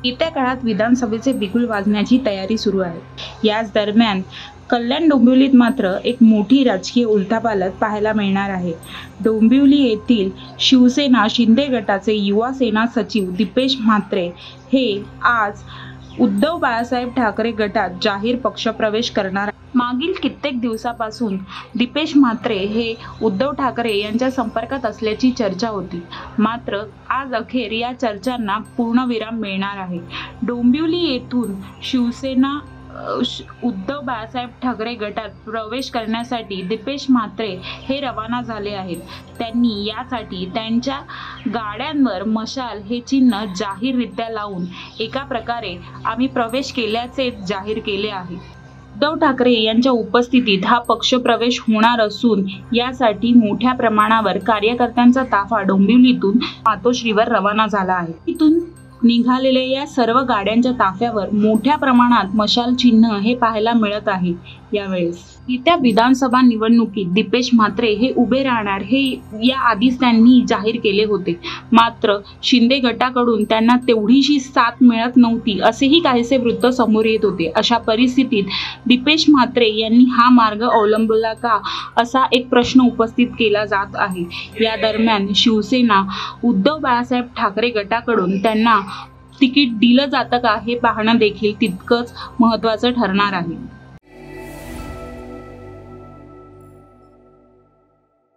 येत्या काळात विधानसभेचे बिगुल वाजण्याची तयारी सुरू आहे। याच दरम्यान कल्याण डोंबिवलीत मात्र एक मोठी राजकीय उलथापालथ पाहायला मिळणार आहे। डोंबिवली येथील शिवसेना शिंदे गटाचे युवा सेना सचिव दीपेश म्हात्रे हे आज उद्धव बाळासाहेब ठाकरे गटात जाहीर पक्षप्रवेश करणार आहेत। मागील कित्येक दिवसापासून दीपेश म्हात्रे हे उद्धव ठाकरे यांच्या संपर्कात असल्याची चर्चा होती, मात्र आज अखेर या चर्चांना पूर्णविराम मिळणार आहे। डोंबिवली येथून शिवसेना उद्धव बाळासाहेब ठाकरे गटात प्रवेश करण्यासाठी दीपेश म्हात्रे हे रवाना झाले आहेत। त्यांनी यासाठी त्यांच्या गाड्यांवर मशाल हे चिन्ह जाहीररित्या लावून एका प्रकारे आम्ही प्रवेश केल्याचे जाहीर केले आहे। उद्धव ठाकरे यांच्या उपस्थितीत हा पक्षप्रवेश होणार असून यासाठी मोठ्या प्रमाणावर कार्यकर्त्यांचा ताफा डोंबिवलीतून मातोश्रीवर रवाना झाला आहे। इथून निघालेल्या या सर्व गाड्यांच्या ताफ्यावर मोठ्या प्रमाणात मशाल चिन्ह हे पाहायला मिळत आहे। यावेळेस येत्या विधानसभा निवडणुकीत दीपेश म्हात्रे हे उभे राहणार हे या आधीच त्यांनी जाहीर केले होते, मात्र शिंदे गटाकडून त्यांना तेवढीशी साथ मिळत नव्हती असेही काहीसे वृत्त समोर येत होते। अशा परिस्थितीत दीपेश म्हात्रे यांनी हा मार्ग अवलंबला का असा एक प्रश्न उपस्थित केला जात आहे। या दरम्यान शिवसेना उद्धव बाळासाहेब ठाकरे गटाकडून त्यांना तिकीट दिलं जातं का हे पाहणं देखील तितकंच महत्त्वाचं ठरणार आहे।